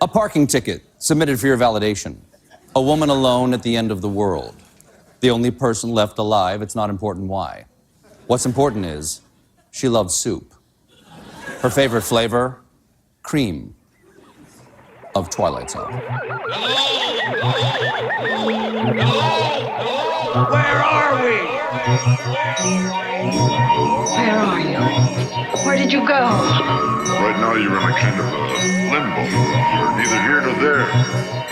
A parking ticket submitted for your validation. A woman alone at the end of the world. The only person left alive. It's not important why. What's important is she loves soup. Her favorite flavor, cream of Twilight Zone. Where are we? Where are you? Where did you go? Right now you're in a kind of a limbo. You're neither here nor there.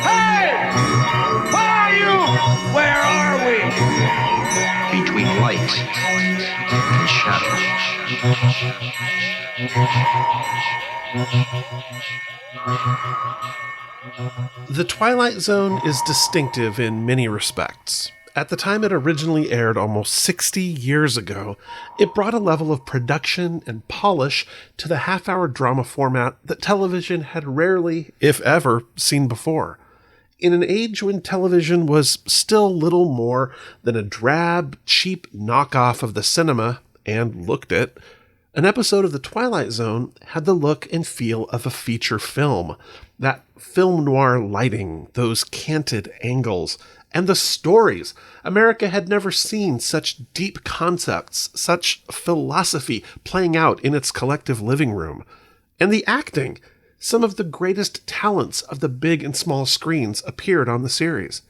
Hey! Where are you? Where are we? Between light and shadow. The Twilight Zone is distinctive in many respects. At the time it originally aired almost 60 years ago, it brought a level of production and polish to the half-hour drama format that television had rarely, if ever, seen before. In an age when television was still little more than a drab, cheap knockoff of the cinema, and looked it, an episode of The Twilight Zone had the look and feel of a feature film. That film noir lighting, those canted angles, and the stories. America had never seen such deep concepts, such philosophy playing out in its collective living room. And the acting. Some of the greatest talents of the big and small screens appeared on the series.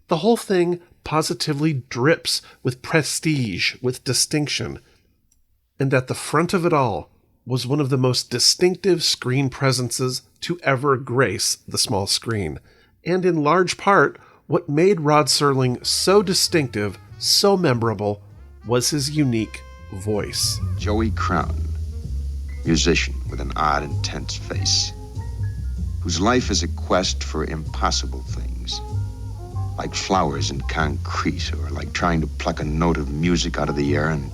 The whole thing positively drips with prestige, with distinction. And at the front of it all was one of the most distinctive screen presences to ever grace the small screen. And in large part, what made Rod Serling so distinctive, so memorable, was his unique voice. Joey Crown, musician with an odd, intense face, whose life is a quest for impossible things, like flowers in concrete, or like trying to pluck a note of music out of the air and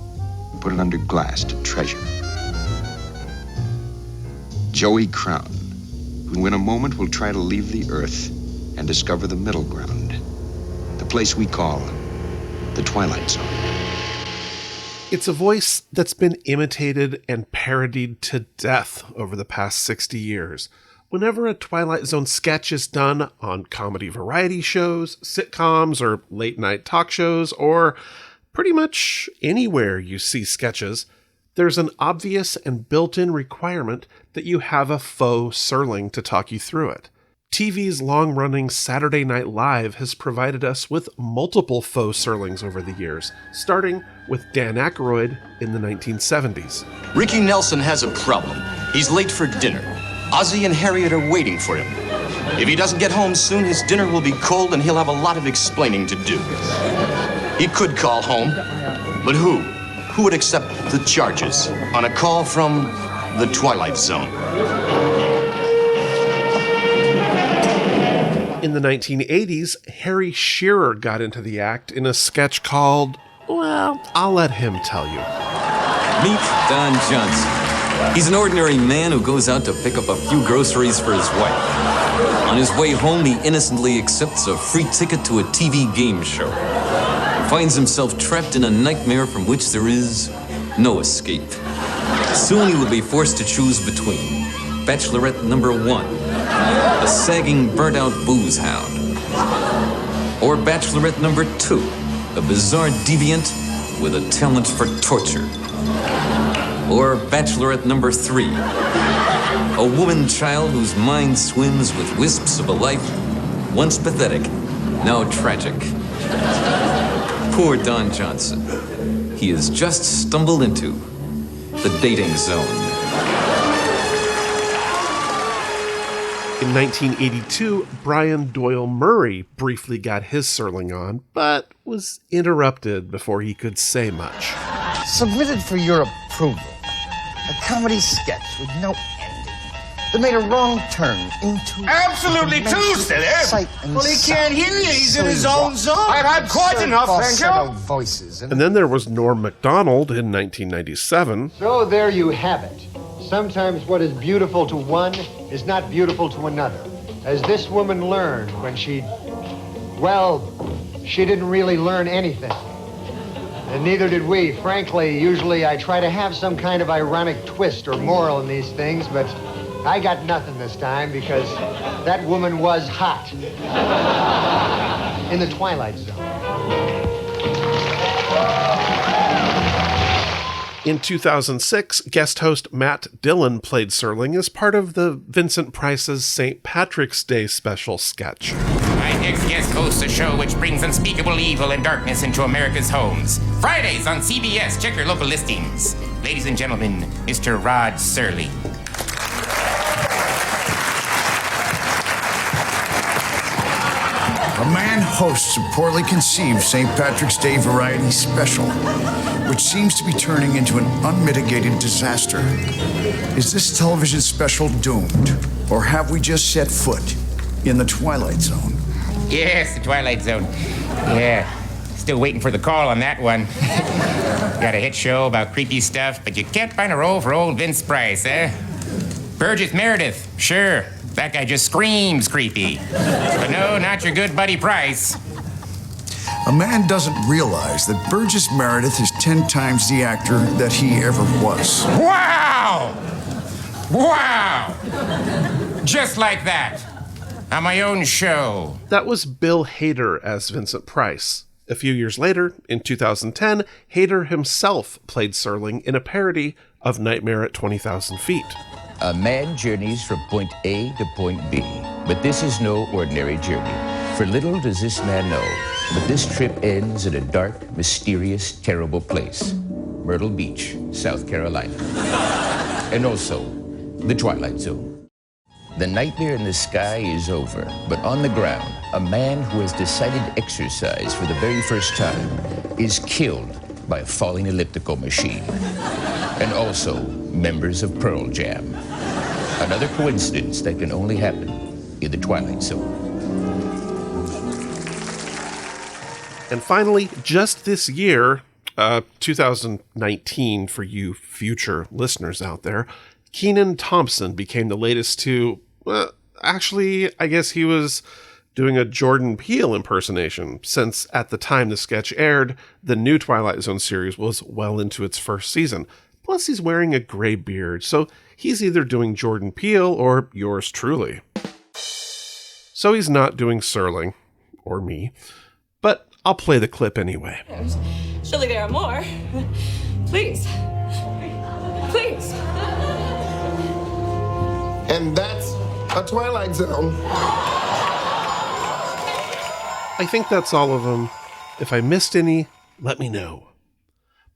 put it under glass to treasure. Joey Crown, who in a moment will try to leave the earth and discover the middle ground, the place we call the Twilight Zone. It's a voice that's been imitated and parodied to death over the past 60 years. Whenever a Twilight Zone sketch is done on comedy variety shows, sitcoms, or late-night talk shows, or pretty much anywhere you see sketches, there's an obvious and built-in requirement that you have a faux Serling to talk you through it. TV's long-running Saturday Night Live has provided us with multiple faux Serlings over the years, starting with Dan Aykroyd in the 1970s. Ricky Nelson has a problem. He's late for dinner. Ozzie and Harriet are waiting for him. If he doesn't get home soon, his dinner will be cold and he'll have a lot of explaining to do. He could call home, but who? Who would accept the charges on a call from the Twilight Zone? In the 1980s, Harry Shearer got into the act in a sketch called, well, I'll let him tell you. Meet Don Johnson. He's an ordinary man who goes out to pick up a few groceries for his wife. On his way home, he innocently accepts a free ticket to a TV game show. He finds himself trapped in a nightmare from which there is no escape. Soon he will be forced to choose between Bachelorette number 1, a sagging, burnt-out booze hound, or Bachelorette number 2, a bizarre deviant with a talent for torture, or Bachelorette number 3, a woman child whose mind swims with wisps of a life once pathetic, now tragic. Poor Don Johnson. He has just stumbled into the dating zone. In 1982, Brian Doyle Murray briefly got his Serling on, but was interrupted before he could say much. Submitted for your approval. A comedy sketch with no ending that made a wrong turn into... Absolutely too, silly. Well, he can't hear you. He's in his own zone. I've had quite enough, thank you. Voices And then there was Norm Macdonald in 1997. So there you have it. Sometimes what is beautiful to one is not beautiful to another. As this woman learned when she didn't really learn anything. And neither did we. Frankly, usually I try to have some kind of ironic twist or moral in these things, but I got nothing this time because that woman was hot. In the Twilight Zone. In 2006, guest host Matt Dillon played Serling as part of the Vincent Price's St. Patrick's Day special sketch. My next guest hosts a show which brings unspeakable evil and darkness into America's homes. Fridays on CBS. Check your local listings. Ladies and gentlemen, Mr. Rod Serling. A man hosts a poorly conceived St. Patrick's Day variety special, which seems to be turning into an unmitigated disaster. Is this television special doomed, or have we just set foot in the Twilight Zone? Yes, the Twilight Zone. Yeah, still waiting for the call on that one. Got a hit show about creepy stuff, but you can't find a role for old Vince Price, eh? Burgess Meredith, sure. That guy just screams creepy. But no, not your good buddy Price. A man doesn't realize that Burgess Meredith is 10 times the actor that he ever was. Wow! Wow! Just like that. On my own show. That was Bill Hader as Vincent Price. A few years later, in 2010, Hader himself played Serling in a parody of Nightmare at 20,000 Feet. A man journeys from point A to point B, but this is no ordinary journey. For little does this man know, but this trip ends in a dark, mysterious, terrible place. Myrtle Beach, South Carolina. And also, the Twilight Zone. The nightmare in the sky is over, but on the ground, a man who has decided exercise for the very first time is killed by a falling elliptical machine. And also, members of Pearl Jam. Another coincidence that can only happen in the Twilight Zone. And finally, just this year, 2019 for you future listeners out there, Kenan Thompson became the latest to, actually, I guess he was doing a Jordan Peele impersonation, since at the time the sketch aired, the new Twilight Zone series was well into its first season. Plus, he's wearing a gray beard, so he's either doing Jordan Peele or yours truly. So he's not doing Serling, or me, but I'll play the clip anyway. Surely there are more. Please. Please. And that's a Twilight Zone. I think that's all of them. If I missed any, let me know.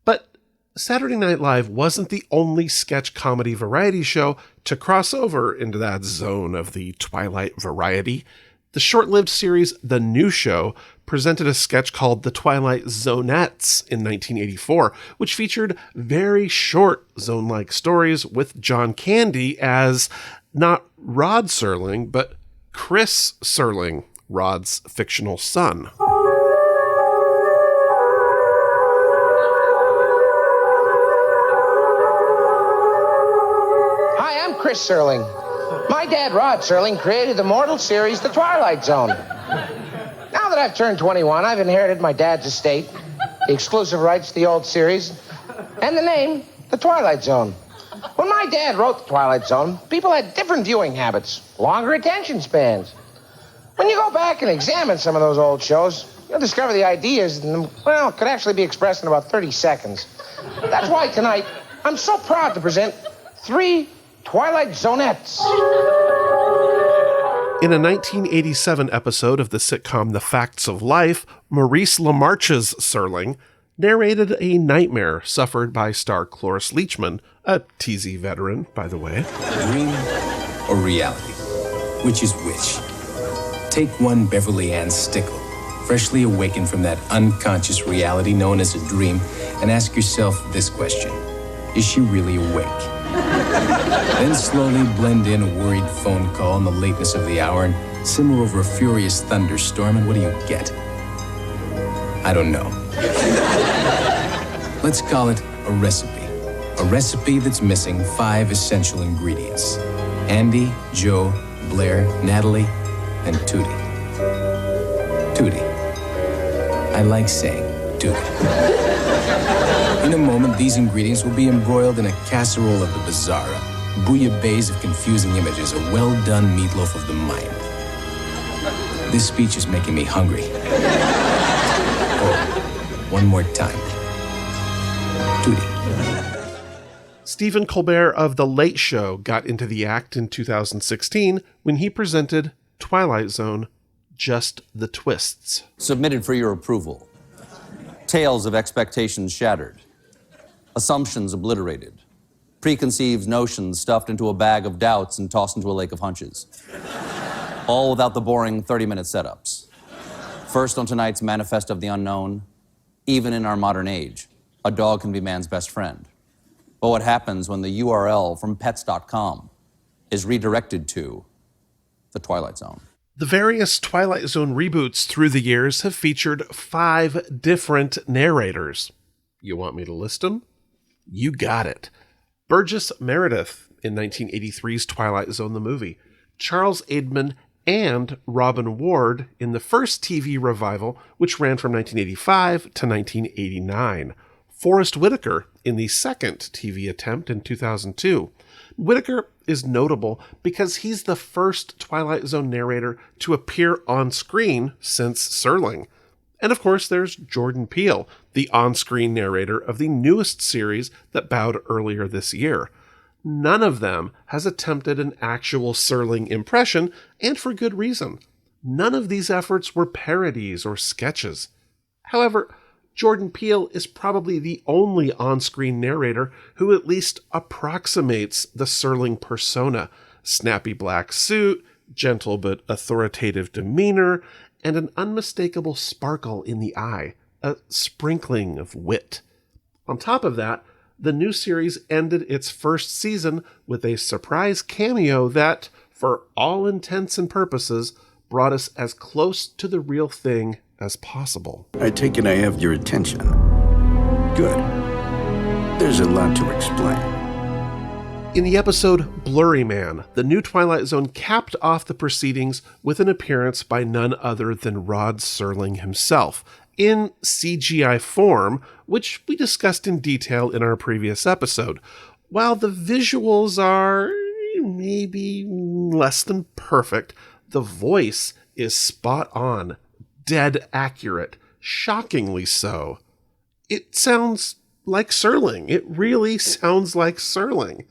But Saturday Night Live wasn't the only sketch comedy variety show to cross over into that zone of the Twilight variety. The short-lived series The New Show presented a sketch called The Twilight Zonettes in 1984, which featured very short zone-like stories with John Candy as not Rod Serling, but Chris Serling, Rod's fictional son. Hi, I'm Chris Serling. My dad, Rod Serling, created the mortal series, The Twilight Zone. Now that I've turned 21, I've inherited my dad's estate, the exclusive rights to the old series, and the name, The Twilight Zone. When my dad wrote The Twilight Zone, people had different viewing habits, longer attention spans. When you go back and examine some of those old shows, you'll discover the ideas in them, well, could actually be expressed in about 30 seconds. That's why tonight, I'm so proud to present 3 Twilight Zonettes. In a 1987 episode of the sitcom The Facts of Life, Maurice LaMarche's Serling narrated a nightmare suffered by star Cloris Leachman, a TZ veteran, by the way. Dream or reality? Which is which? Take one Beverly Ann Stickle, freshly awakened from that unconscious reality known as a dream, and ask yourself this question: is she really awake? Then slowly blend in a worried phone call in the lateness of the hour and simmer over a furious thunderstorm, and what do you get? I don't know. Let's call it a recipe. A recipe that's missing 5 essential ingredients: Andy, Joe, Blair, Natalie, and Tootie. Tootie. I like saying Tootie. In a moment, these ingredients will be embroiled in a casserole of the bizarre, bouillabaisse of confusing images, a well-done meatloaf of the mind. This speech is making me hungry. Oh, one more time. Tootie. Stephen Colbert of The Late Show got into the act in 2016 when he presented Twilight Zone, Just the Twists. Submitted for your approval. Tales of expectations shattered. Assumptions obliterated. Preconceived notions stuffed into a bag of doubts and tossed into a lake of hunches. All without the boring 30-minute setups. First on tonight's Manifest of the Unknown, even in our modern age, a dog can be man's best friend. But what happens when the URL from pets.com is redirected to the Twilight Zone? The various Twilight Zone reboots through the years have featured 5 different narrators. You want me to list them? You got it. Burgess Meredith in 1983's Twilight Zone the movie. Charles Aidman and Robin Ward in the first TV revival, which ran from 1985 to 1989. Forrest Whitaker in the second TV attempt in 2002. Whitaker is notable because he's the first Twilight Zone narrator to appear on screen since Serling. And of course, there's Jordan Peele, the on-screen narrator of the newest series that bowed earlier this year. None of them has attempted an actual Serling impression, and for good reason. None of these efforts were parodies or sketches. However, Jordan Peele is probably the only on-screen narrator who at least approximates the Serling persona. Snappy black suit, gentle but authoritative demeanor, and an unmistakable sparkle in the eye, a sprinkling of wit. On top of that, the new series ended its first season with a surprise cameo that, for all intents and purposes, brought us as close to the real thing as possible. I take it I have your attention. Good. There's a lot to explain. In the episode Blurry Man, the new Twilight Zone capped off the proceedings with an appearance by none other than Rod Serling himself, in CGI form, which we discussed in detail in our previous episode. While the visuals are maybe less than perfect, the voice is spot on, dead accurate, shockingly so. It sounds like Serling. It really sounds like Serling.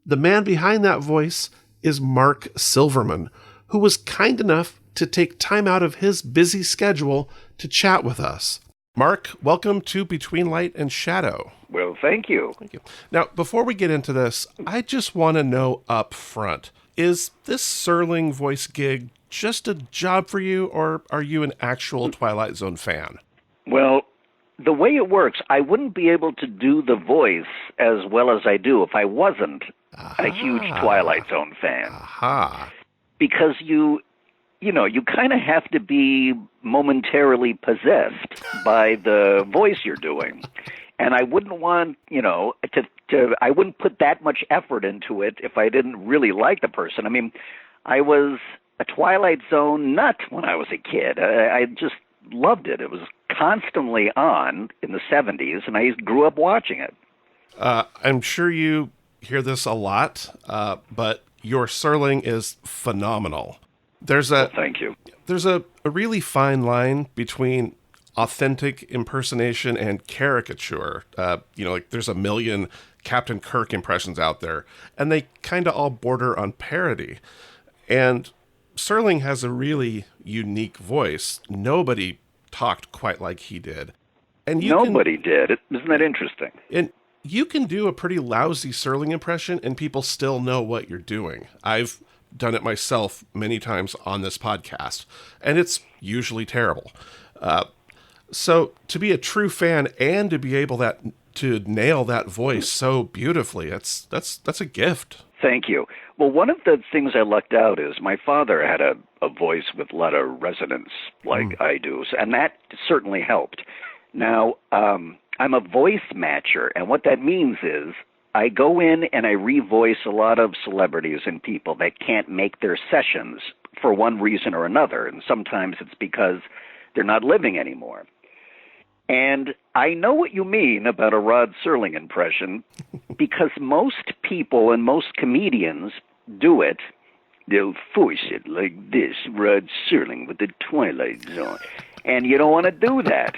The man behind that voice is Mark Silverman, who was kind enough to take time out of his busy schedule to chat with us. Mark, welcome to Between Light and Shadow. Well, thank you. Thank you. Now, before we get into this, I just want to know up front, is this Serling voice gig just a job for you, or are you an actual Twilight Zone fan? Well, the way it works, I wouldn't be able to do the voice as well as I do if I wasn't a huge Twilight Zone fan. Because you kind of have to be momentarily possessed by the voice you're doing. And I wouldn't want, I wouldn't put that much effort into it if I didn't really like the person. I mean, I was a Twilight Zone nut when I was a kid. I just loved it. It was constantly on in the 70s, and I grew up watching it. I'm sure you hear this a lot, but your Serling is phenomenal. Thank you. There's a really fine line between authentic impersonation and caricature. There's a million Captain Kirk impressions out there, and they kind of all border on parody. And Serling has a really unique voice. Nobody talked quite like he did. And Nobody did. Isn't that interesting? And you can do a pretty lousy Serling impression, and people still know what you're doing. I've done it myself many times on this podcast, and it's usually terrible. So to be a true fan and to be able to nail that voice so beautifully, that's a gift. Thank you. Well, one of the things I lucked out is my father had a voice with a lot of resonance like I do, and that certainly helped. Now, I'm a voice matcher, and what that means is I go in and I revoice a lot of celebrities and people that can't make their sessions for one reason or another, and sometimes it's because they're not living anymore. And I know what you mean about a Rod Serling impression, because most people and most comedians do it. They'll force it like this, Rod Serling with the Twilight Zone. And you don't want to do that.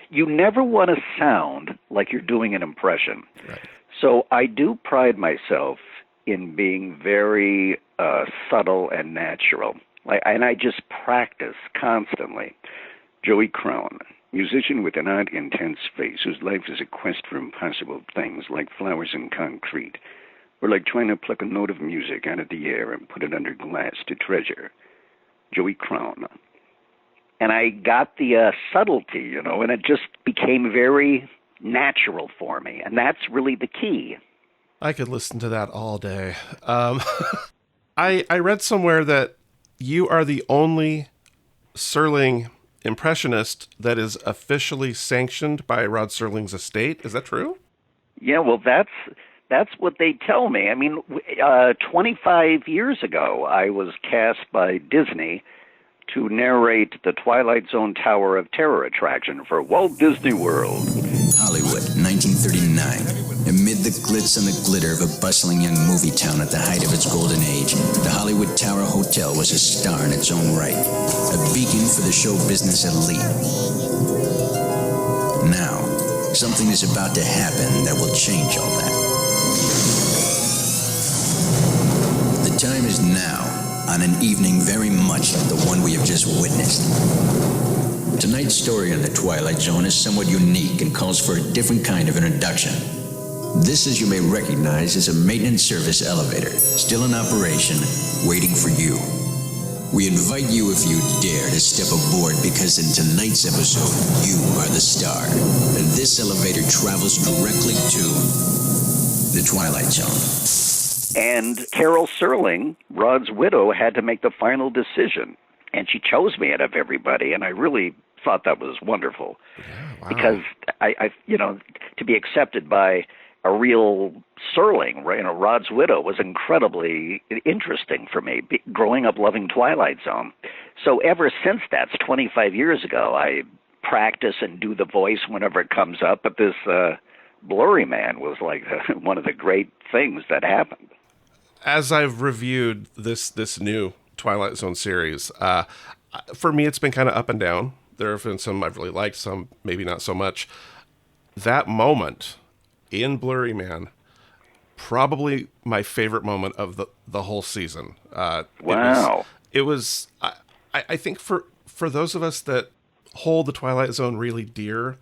You never want to sound like you're doing an impression. Right. So I do pride myself in being very subtle and natural. And I just practice constantly. Joey Crown, musician with an odd, intense face, whose life is a quest for impossible things like flowers and concrete, or like trying to pluck a note of music out of the air and put it under glass to treasure. Joey Crown. And I got the subtlety, and it just became very natural for me. And that's really the key. I could listen to that all day. I read somewhere that you are the only Serling impressionist that is officially sanctioned by Rod Serling's estate. Is that true? Yeah, well, that's what they tell me. I mean, 25 years ago, I was cast by Disney to narrate the Twilight Zone Tower of Terror attraction for Walt Disney World. Hollywood, 1939. Amid the glitz and the glitter of a bustling young movie town at the height of its golden age, the Hollywood Tower Hotel was a star in its own right, a beacon for the show business elite. Now, something is about to happen that will change all that. The time is now, on an evening very much like the one we have just witnessed. Tonight's story on the Twilight Zone is somewhat unique and calls for a different kind of introduction. This, as you may recognize, is a maintenance service elevator, still in operation, waiting for you. We invite you, if you dare, to step aboard, because in tonight's episode, you are the star. And this elevator travels directly to the Twilight Zone. And Carol Serling, Rod's widow, had to make the final decision. And she chose me out of everybody, and I really thought that was wonderful. Yeah, wow. Because, I to be accepted by a real Serling, Rod's widow, was incredibly interesting for me, growing up loving Twilight Zone. So ever since that's 25 years ago, I practice and do the voice whenever it comes up, but this blurry man was like one of the great things that happened. As I've reviewed this new Twilight Zone series, for me it's been kind of up and down. There have been some I've really liked, some maybe not so much. That moment in Blurry Man, probably my favorite moment of the whole season. Wow. It was I think for those of us that hold the Twilight Zone really dear,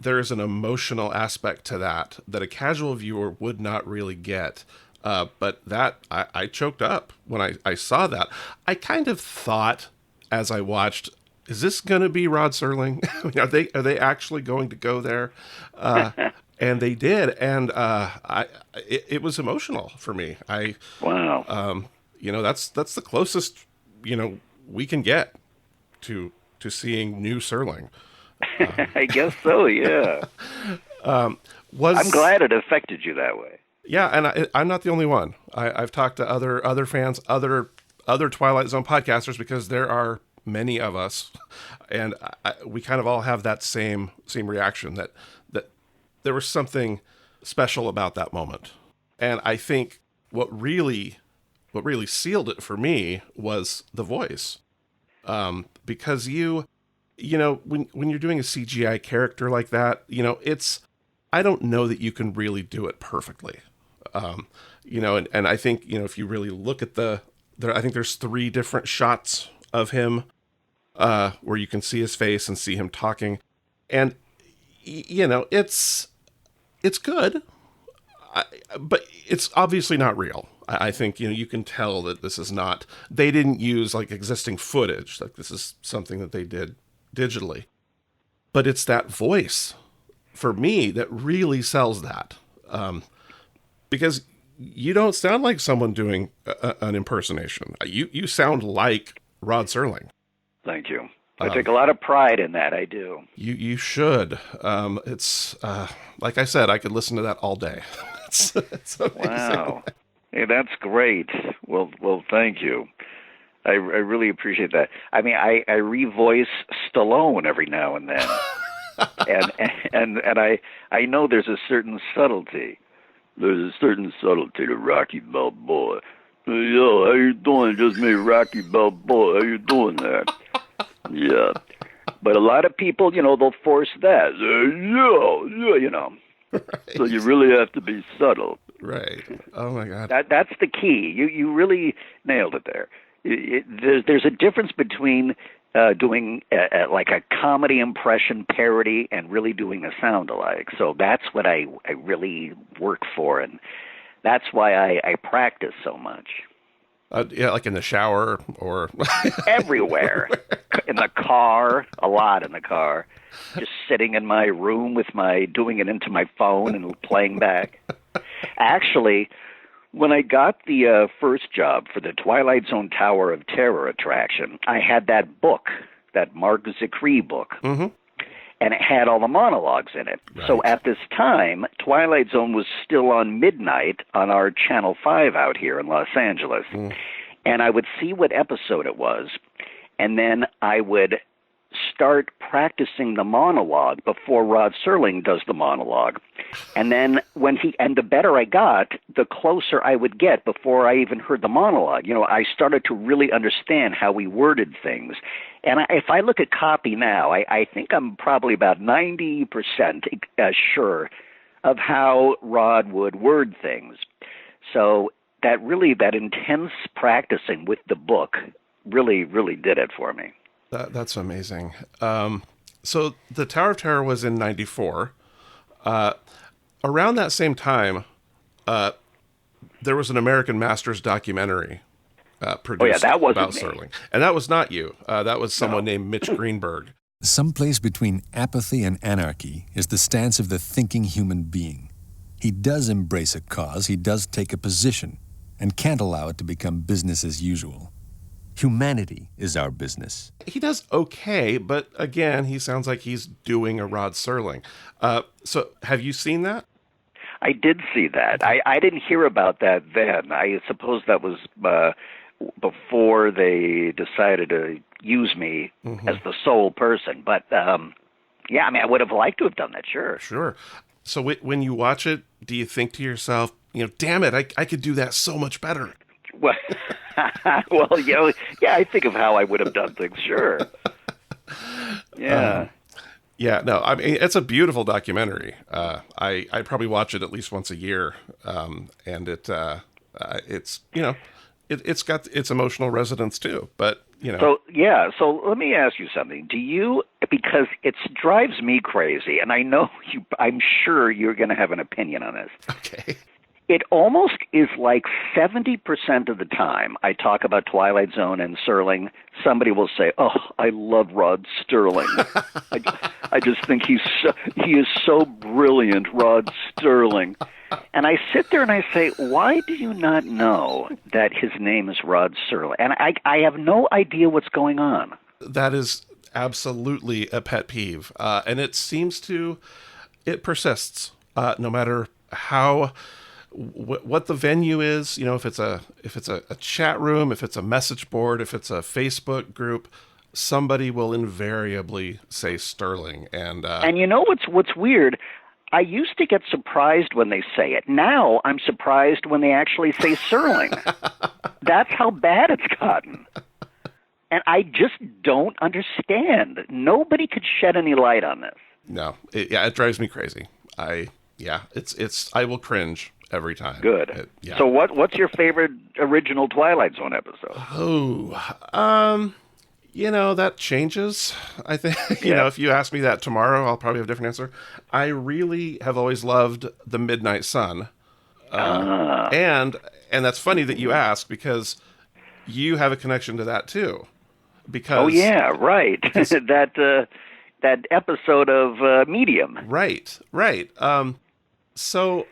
there is an emotional aspect to that a casual viewer would not really get. But that I choked up when I saw that. I kind of thought as I watched, is this going to be Rod Serling? Are they actually going to go there? And they did, and it was emotional for me. Wow. That's the closest we can get to seeing new Serling. I guess so. Yeah. I'm glad it affected you that way. Yeah, and I'm not the only one. I've talked to other fans, other Twilight Zone podcasters, because there are many of us, and we kind of all have that same reaction that there was something special about that moment. And I think what really sealed it for me was the voice, because when you're doing a CGI character like that, I don't know that you can really do it perfectly. And I think, if you really look at I think there's 3 different shots of him, where you can see his face and see him talking. And, it's good, but it's obviously not real. I think, you can tell that this is not, they didn't use like existing footage. Like this is something that they did digitally, but it's that voice for me that really sells that. Because you don't sound like someone doing an impersonation. You sound like Rod Serling. Thank you. I take a lot of pride in that. I do. You should. It's like I said, I could listen to that all day. it's amazing. Wow. Hey, that's great. Well, thank you. I really appreciate that. I mean, I revoice Stallone every now and then. and I know there's a certain subtlety. There's a certain subtlety to Rocky Balboa. Yo, how you doing? Just me, Rocky Balboa. How you doing there? Yeah. But a lot of people, they'll force that. Right. So you really have to be subtle. Right. Oh, my God. That's the key. You really nailed it there. There's a difference between doing like a comedy impression parody and really doing a sound alike. So that's what I really work for, and that's why I practice so much. Yeah, like in the shower or everywhere. In the car, a lot in the car. Just sitting in my room doing it into my phone and playing back. Actually, when I got the first job for the Twilight Zone Tower of Terror attraction, I had that book, that Mark Zicree book. Mm-hmm. And it had all the monologues in it. Right. So at this time, Twilight Zone was still on midnight on our Channel 5 out here in Los Angeles. And I would see what episode it was, and then I would start practicing the monologue before Rod Serling does the monologue. And then the better I got, the closer I would get before I even heard the monologue. I started to really understand how we worded things. And if I look at copy now, I think I'm probably about 90% sure of how Rod would word things. So that intense practicing with the book really, really did it for me. That's amazing. So the Tower of Terror was in 94. Around that same time, there was an American Masters documentary produced that wasn't about me. Serling. And that was not you. That was someone named Mitch Greenberg. Someplace between apathy and anarchy is the stance of the thinking human being. He does embrace a cause, he does take a position, and can't allow it to become business as usual. Humanity is our business. He does okay, but again, he sounds like he's doing a Rod Serling. So have you seen that? I did see that. I didn't hear about that then. I suppose that was before they decided to use me as the sole person. But yeah, I would have liked to have done that, sure. Sure. So when you watch it, do you think to yourself, damn it, I could do that so much better? Well, yeah, I think of how I would have done things, sure. Yeah. No, it's a beautiful documentary. I probably watch it at least once a year, and it's it's got its emotional resonance too. But So let me ask you something. Because it drives me crazy, and I know I'm sure you're going to have an opinion on this. Okay. It almost is like 70% of the time I talk about Twilight Zone and Serling, somebody will say, "Oh, I love Rod Serling. I just think he is so brilliant, Rod Serling." And I sit there and I say, "Why do you not know that his name is Rod Serling?" And I have no idea what's going on. That is absolutely a pet peeve, and it persists no matter how. What the venue is, if it's a chat room, if it's a message board, if it's a Facebook group, somebody will invariably say Sterling. And what's weird? I used to get surprised when they say it. Now I'm surprised when they actually say Serling. That's how bad it's gotten. And I just don't understand. Nobody could shed any light on this. No, it drives me crazy. I will cringe every time. Good. So what's your favorite original Twilight Zone episode? That changes. I think, if you ask me that tomorrow, I'll probably have a different answer. I really have always loved The Midnight Sun. And that's funny that you ask, because you have a connection to that too. Because right. that episode of Medium. Right. So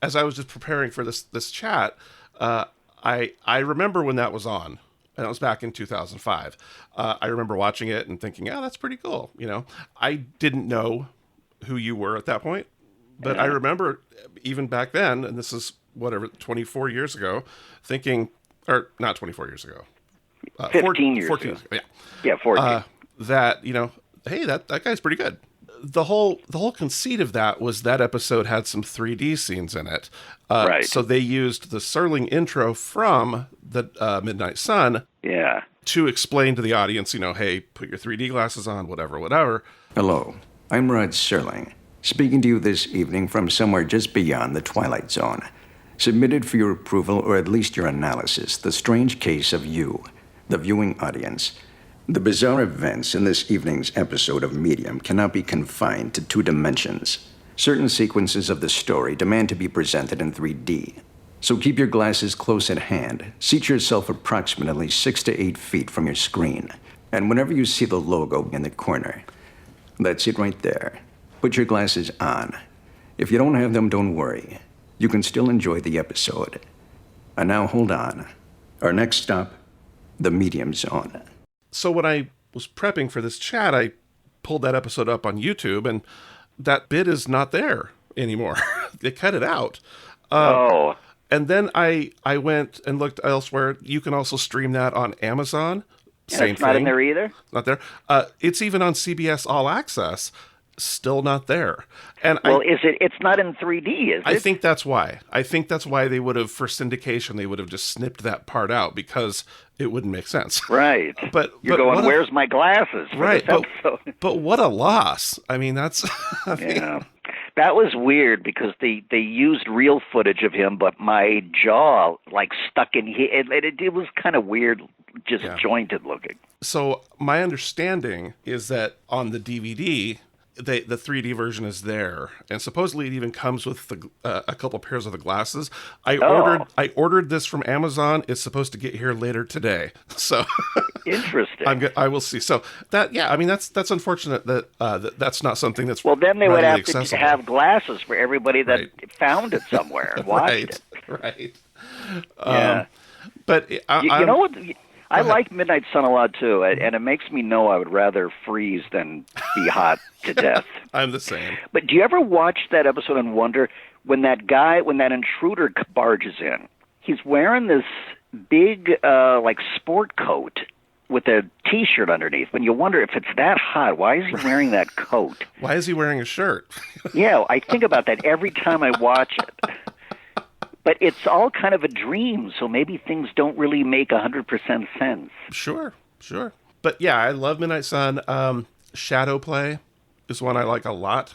as I was just preparing for this chat, I remember when that was on, and it was back in 2005. I remember watching it and thinking, that's pretty cool. I didn't know who you were at that point, but I remember even back then, and this is 24 years ago, thinking, or not 24 years ago, 14 years ago. Yeah. Yeah, 14. That, hey, that guy's pretty good. the whole conceit of that was that episode had some 3D scenes in it. Right. So they used the Serling intro from the Midnight Sun. Yeah. To explain to the audience, hey, put your 3D glasses on, whatever. Hello, I'm Rod Serling, speaking to you this evening from somewhere just beyond the Twilight Zone. Submitted for your approval, or at least your analysis, the strange case of you, the viewing audience. The bizarre events in this evening's episode of Medium cannot be confined to 2 dimensions. Certain sequences of the story demand to be presented in 3D. So keep your glasses close at hand, seat yourself approximately 6 to 8 feet from your screen, and whenever you see the logo in the corner, that's it right there. Put your glasses on. If you don't have them, don't worry. You can still enjoy the episode. And now hold on. Our next stop, the Medium Zone. So when I was prepping for this chat, I pulled that episode up on YouTube, and that bit is not there anymore. They cut it out. And then I went and looked elsewhere. You can also stream that on Amazon. Same it's not thing. in there either? Not there. It's even on CBS All Access. Still not there. And it's not in 3D, is it? I think that's why. They would have, for syndication, they would have just snipped that part out because it wouldn't make sense. Right. But you're going, where's my glasses for right, this episode? But what a loss. I mean, that's... Yeah. That was weird because they used real footage of him, but my jaw stuck in here. It was kind of weird, just jointed looking. So my understanding is that on the DVD, the 3D version is there, and supposedly it even comes with a couple pairs of the glasses. I ordered this from Amazon. It's supposed to get here later today. So interesting. I will see. So that's unfortunate that that's not something that's then they would have accessible. To have glasses for everybody that found it somewhere and watched it. Right. Yeah. But you know what? I like Midnight Sun a lot, too, and it makes me know I would rather freeze than be hot to death. I'm the same. But do you ever watch that episode and wonder, when that intruder barges in, he's wearing this big, sport coat with a T-shirt underneath, and you wonder if it's that hot, why is he wearing that coat? Why is he wearing a shirt? Yeah, I think about that every time I watch it. But it's all kind of a dream, so maybe things don't really make 100% sense. Sure. But yeah, I love Midnight Sun. Shadow Play is one I like a lot.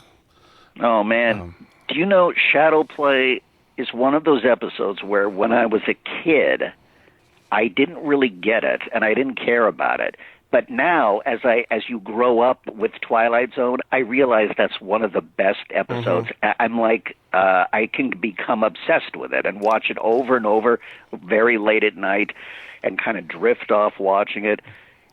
Oh, man. Do you know Shadow Play is one of those episodes where when I was a kid, I didn't really get it, and I didn't care about it. But now, as you grow up with Twilight Zone, I realize that's one of the best episodes. Mm-hmm. I'm like, I can become obsessed with it and watch it over and over, very late at night, and kind of drift off watching it.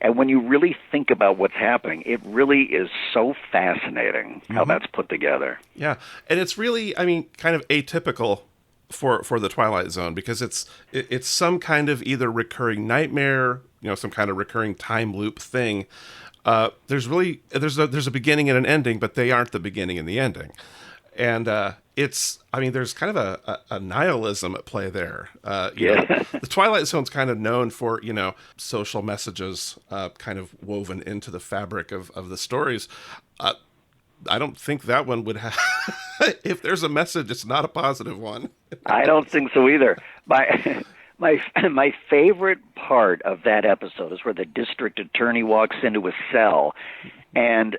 And when you really think about what's happening, it really is so fascinating how that's put together. Yeah, and it's really, kind of atypical for the Twilight Zone, because it's some kind of either recurring nightmare, some kind of recurring time loop thing. There's a beginning and an ending, but they aren't the beginning and the ending. And there's kind of a nihilism at play there. The Twilight Zone's kind of known for, social messages kind of woven into the fabric of the stories. I don't think that one would have. If there's a message, it's not a positive one. I don't think so either. My favorite part of that episode is where the district attorney walks into a cell, and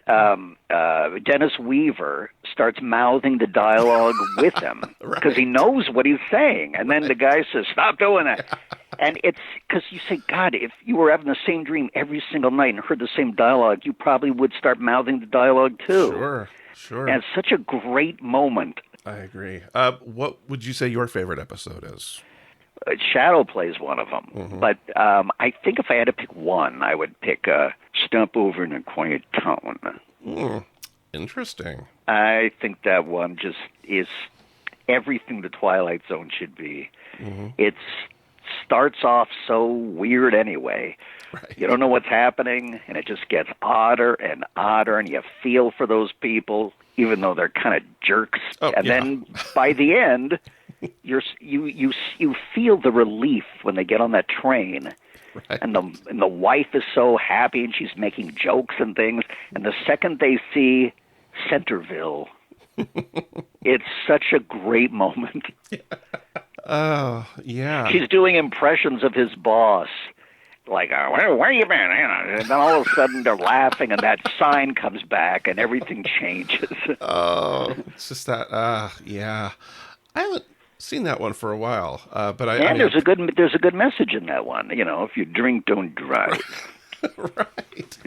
Dennis Weaver starts mouthing the dialogue with him because he knows what he's saying. And then the guy says, "Stop doing that." And it's because you say, God, if you were having the same dream every single night and heard the same dialogue, you probably would start mouthing the dialogue too. Sure. And it's such a great moment. I agree. What would you say your favorite episode is? Shadow Plays one of them. Mm-hmm. But I think if I had to pick one, I would pick Stump Over in a Quiet Town. Interesting. I think that one just is everything the Twilight Zone should be. Mm-hmm. It starts off so weird anyway. Right. You don't know what's happening, and it just gets odder and odder, and you feel for those people, even though they're kind of jerks. Then by the end, you feel the relief when they get on that train, right. and the wife is so happy, and she's making jokes and things. And the second they see Centerville. It's such a great moment. Oh, yeah. She's doing impressions of his boss. Like, where you been? And then all of a sudden they're laughing, and that sign comes back, and everything changes. Oh, it's just that, yeah. I haven't seen that one for a while, but there's a good message in that one. You know, if you drink, don't drive. Right.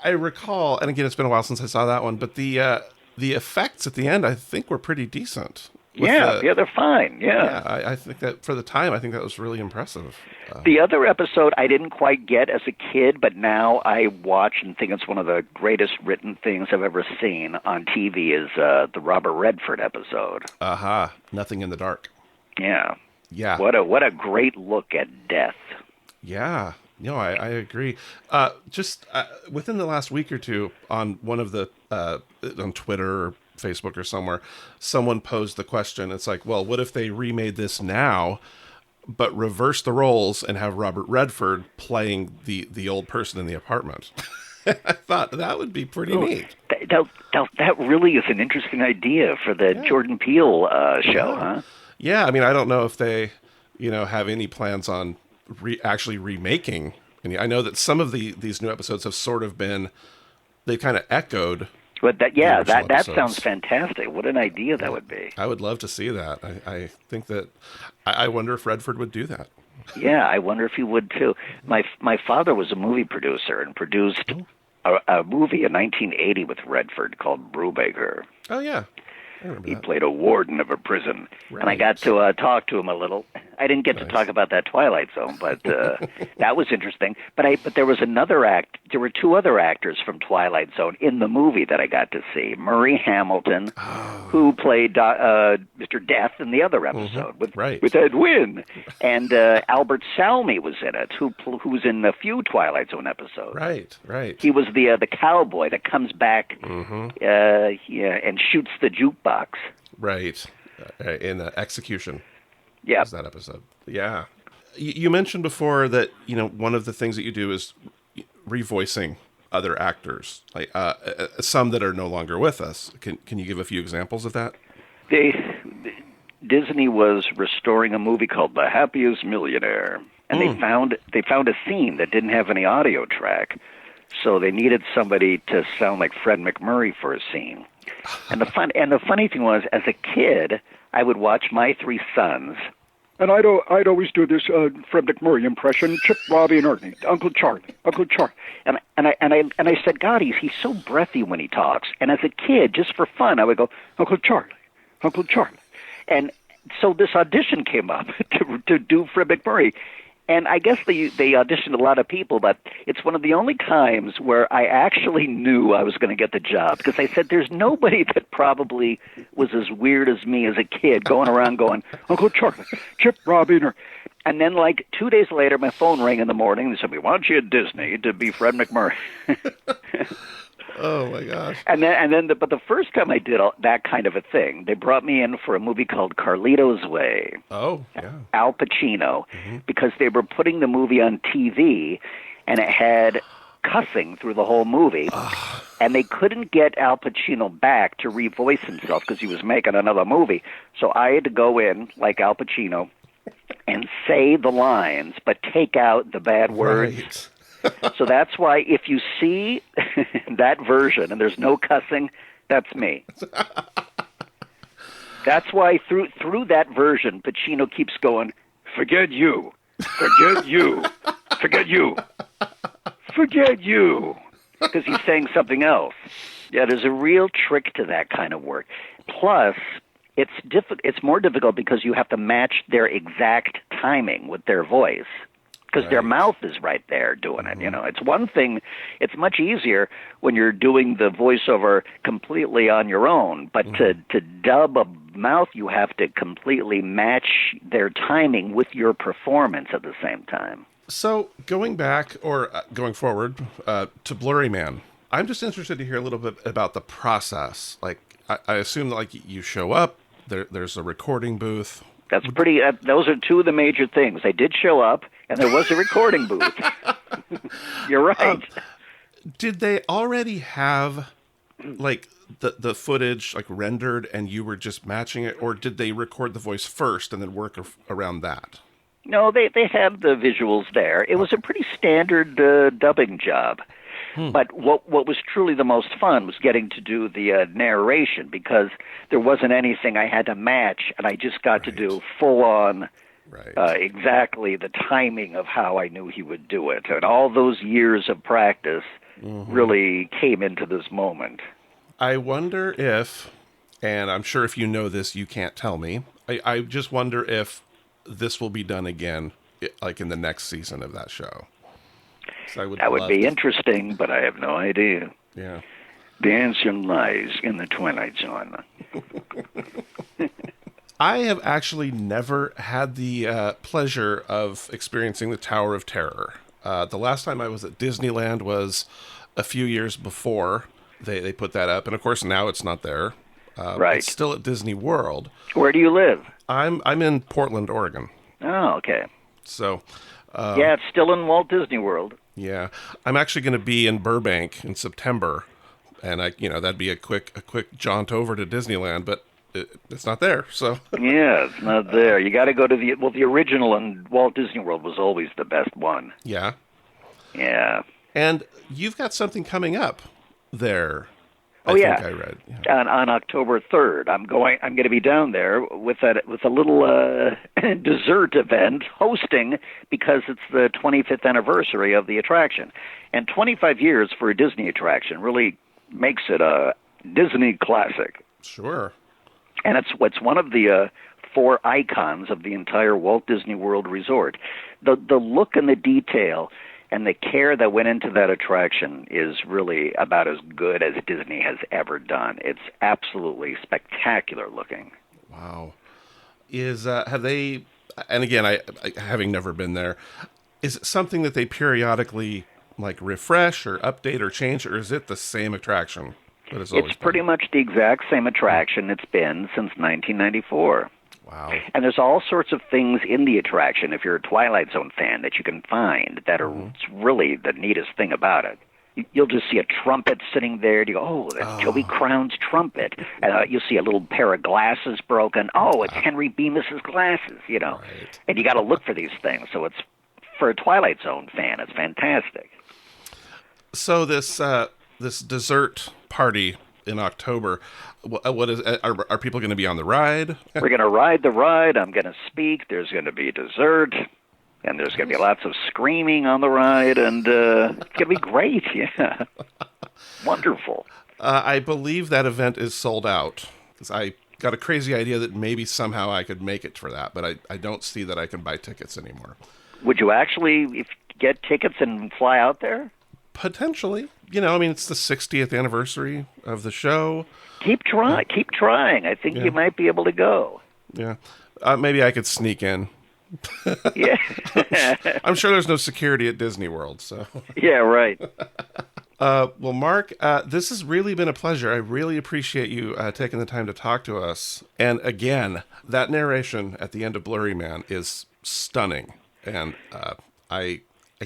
I recall, and again, it's been a while since I saw that one, but the effects at the end, I think, were pretty decent. They're fine. Yeah, I think that for the time, I think that was really impressive. The other episode I didn't quite get as a kid, but now I watch and think it's one of the greatest written things I've ever seen on TV is the Robert Redford episode. Aha, Nothing in the Dark. Yeah. Yeah. What a great look at death. Yeah. No, I agree. Just within the last week or two, on one of the on Twitter or Facebook or somewhere, someone posed the question. It's like, well, what if they remade this now, but reverse the roles and have Robert Redford playing the old person in the apartment? I thought that would be pretty neat. That really is an interesting idea for the Jordan Peele show, huh? Yeah, I mean, I don't know if they, have any plans on actually remaking. I know that some of these new episodes have sort of been, they kind of echoed. But that sounds fantastic. What an idea that would be. I would love to see that. I think that, I wonder if Redford would do that. Yeah, I wonder if he would too. My father was a movie producer and produced a movie in 1980 with Redford called Brubaker. Oh, yeah. He played a warden of a prison, and I got to talk to him a little. I didn't get to talk about that Twilight Zone, but that was interesting. But there was there were two other actors from Twilight Zone in the movie that I got to see. Murray Hamilton, who played Mr. Death in the other episode with Ed Wynn, and Albert Salmi was in it, who was in a few Twilight Zone episodes. Right. He was the cowboy that comes back, and shoots the jukebox. Right, in Execution. Yeah, that episode. Yeah, you mentioned before that one of the things that you do is revoicing other actors, like some that are no longer with us. Can you give a few examples of that? Disney was restoring a movie called The Happiest Millionaire, and they found a scene that didn't have any audio track, so they needed somebody to sound like Fred McMurray for a scene. And the funny thing was, as a kid, I would watch My Three Sons, and I'd always do this Fred McMurray impression: Chip, Robbie, and Ernie, Uncle Charlie. And I said, God, he's so breathy when he talks. And as a kid, just for fun, I would go, Uncle Charlie. And so this audition came up to do Fred McMurray. And I guess they auditioned a lot of people, but it's one of the only times where I actually knew I was going to get the job, because I said there's nobody that probably was as weird as me as a kid going around going, Uncle Charlie, Chip, Robbie, and then like 2 days later, my phone rang in the morning. They said, we want you at Disney to be Fred McMurray. Oh my gosh! But the first time I did that kind of a thing, they brought me in for a movie called Carlito's Way. Oh, yeah. Al Pacino, because they were putting the movie on TV, and it had cussing through the whole movie, and they couldn't get Al Pacino back to revoice himself because he was making another movie. So I had to go in like Al Pacino and say the lines, but take out the bad words. Right. So that's why if you see that version and there's no cussing, that's me. That's why through that version, Pacino keeps going, forget you, forget you, forget you, forget you, because he's saying something else. Yeah, there's a real trick to that kind of work. Plus, it's more difficult because you have to match their exact timing with their voice. Because their mouth is right there doing it. It's one thing. It's much easier when you're doing the voiceover completely on your own. But to dub a mouth, you have to completely match their timing with your performance at the same time. So going back or going forward to Blurry Man, I'm just interested to hear a little bit about the process. Like, I assume that, like, you show up, there's a recording booth. That's pretty. Those are two of the major things. I did show up, and there was a recording booth. You're right. Did they already have like the footage like rendered and you were just matching it, or did they record the voice first and then work around that? No, they had the visuals there. It was a pretty standard dubbing job. But what was truly the most fun was getting to do the narration, because there wasn't anything I had to match, and I just got to do full-on exactly the timing of how I knew he would do it. And all those years of practice really came into this moment. I wonder if, and I'm sure if you know this, you can't tell me, I just wonder if this will be done again, like in the next season of that show. So that would be interesting, but I have no idea. Yeah. The answer lies in the Twilight Zone. I have actually never had the pleasure of experiencing the Tower of Terror. The last time I was at Disneyland was a few years before they put that up, and of course now it's not there. Right. It's still at Disney World. Where do you live? I'm in Portland, Oregon. Oh, okay. So. Yeah, it's still in Walt Disney World. Yeah, I'm actually going to be in Burbank in September, and that'd be a quick jaunt over to Disneyland, but it's not there. So yeah, it's not there. You got to go to the original, and Walt Disney World was always the best one. Yeah. Yeah. And you've got something coming up there. I think I read. Yeah. On October 3rd, I'm going to be down there with a little dessert event hosting, because it's the 25th anniversary of the attraction, and 25 years for a Disney attraction really makes it a Disney classic. Sure. And it's one of the 4 icons of the entire Walt Disney World Resort. The look and the detail and the care that went into that attraction is really about as good as Disney has ever done. It's absolutely spectacular looking. Wow. Have they, and again, I having never been there, is it something that they periodically like refresh or update or change, or is it the same attraction that it's always been? Pretty much the exact same attraction it's been since 1994. Wow. And there's all sorts of things in the attraction, if you're a Twilight Zone fan, that you can find that are really the neatest thing about it. You'll just see a trumpet sitting there, and you go, oh, that's Joey Crown's trumpet. And you'll see a little pair of glasses broken. Oh, it's Henry Bemis's glasses, Right. And you got to look for these things. So it's, for a Twilight Zone fan, it's fantastic. So this dessert party in October, what is? Are people going to be on the ride? We're going to ride the ride. I'm going to speak. There's going to be dessert, and there's going to be lots of screaming on the ride, and it's going to be great. Yeah, wonderful. I believe that event is sold out. I got a crazy idea that maybe somehow I could make it for that, but I don't see that I can buy tickets anymore. Would you actually get tickets and fly out there? Potentially. It's the 60th anniversary of the show. Keep trying. I think you might be able to go. Yeah. Maybe I could sneak in. Yeah. I'm sure there's no security at Disney World, so. Yeah, right. Well, Mark, this has really been a pleasure. I really appreciate you taking the time to talk to us. And again, that narration at the end of Blurry Man is stunning. And I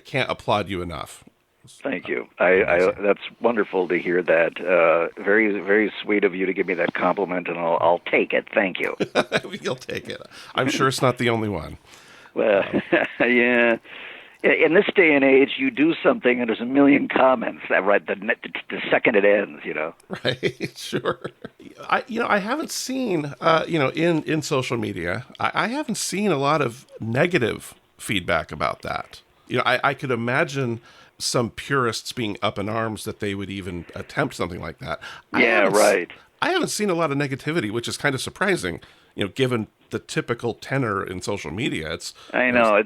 can't applaud you enough. Thank you. That's wonderful to hear that. Very, very sweet of you to give me that compliment, and I'll take it. Thank you. You'll take it. I'm sure it's not the only one. Well, yeah. In this day and age, you do something, and there's a million comments. Right, the second it ends, Right. Sure. I haven't seen, in social media, I haven't seen a lot of negative feedback about that. I could imagine some purists being up in arms that they would even attempt something like that. Yeah, right. I haven't seen a lot of negativity, which is kind of surprising, given the typical tenor in social media. I know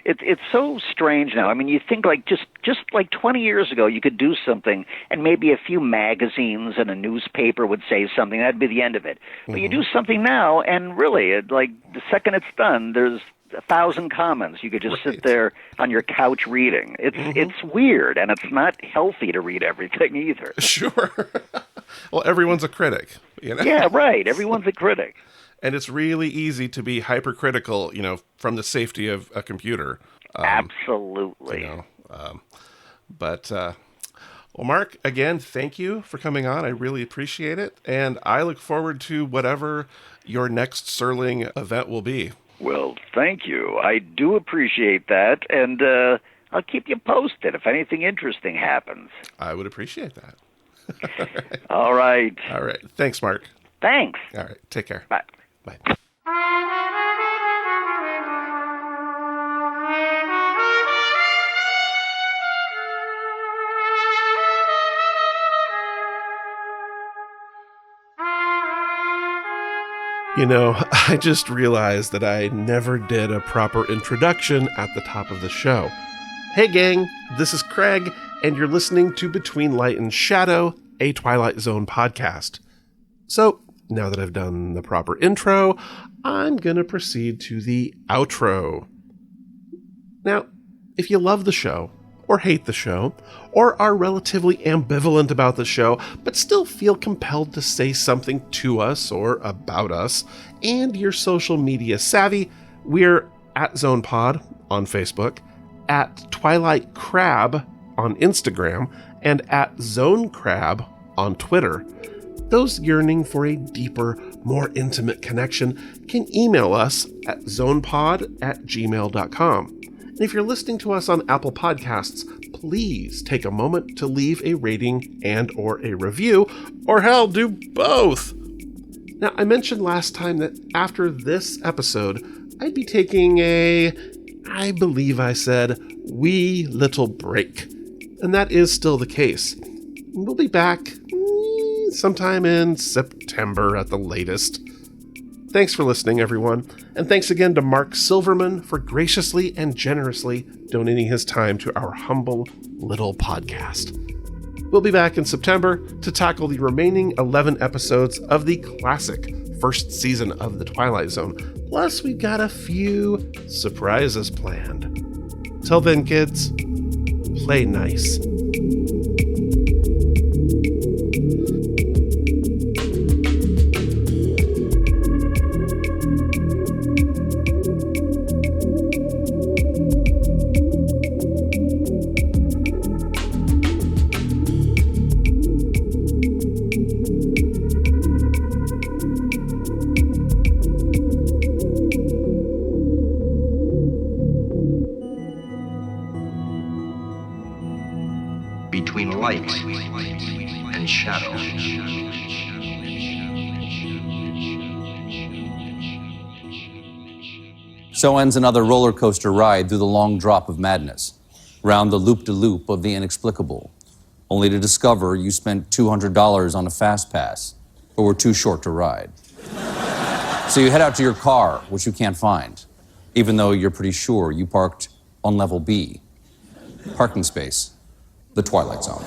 it's so strange now. I mean, you think like just like 20 years ago, you could do something, and maybe a few magazines and a newspaper would say something. That'd be the end of it. But you do something now, and really, the second it's done, there's 1,000 comments. You could just sit there on your couch reading. It's weird, and it's not healthy to read everything either. Sure. Well, everyone's a critic, Yeah, right. Everyone's a critic. And it's really easy to be hypercritical, from the safety of a computer. Absolutely. But Well, Mark, again, thank you for coming on. I really appreciate it. And I look forward to whatever your next Serling event will be. Well, thank you. I do appreciate that. And I'll keep you posted if anything interesting happens. I would appreciate that. All right. All right. Thanks, Mark. Thanks. All right. Take care. Bye. Bye. You know, I just realized that I never did a proper introduction at the top of the show. Hey gang, this is Craig, and you're listening to Between Light and Shadow, a Twilight Zone podcast. So, now that I've done the proper intro, I'm gonna proceed to the outro. Now, if you love the show, or hate the show, or are relatively ambivalent about the show, but still feel compelled to say something to us or about us, and you're social media savvy, we're at ZonePod on Facebook, at Twilight Crab on Instagram, and at Zone Crab on Twitter. Those yearning for a deeper, more intimate connection can email us at zonepod@gmail.com. And if you're listening to us on Apple Podcasts, please take a moment to leave a rating and or a review, or hell, do both. Now, I mentioned last time that after this episode, I'd be taking I believe I said, wee little break. And that is still the case. We'll be back sometime in September at the latest. Thanks for listening, everyone. And thanks again to Mark Silverman for graciously and generously donating his time to our humble little podcast. We'll be back in September to tackle the remaining 11 episodes of the classic first season of The Twilight Zone. Plus, we've got a few surprises planned. Till then, kids, play nice. Between light and shadow. So ends another roller coaster ride through the long drop of madness, round the loop-de-loop of the inexplicable, only to discover you spent $200 on a fast pass, but were too short to ride. So you head out to your car, which you can't find, even though you're pretty sure you parked on level B. Parking space, the Twilight Zone.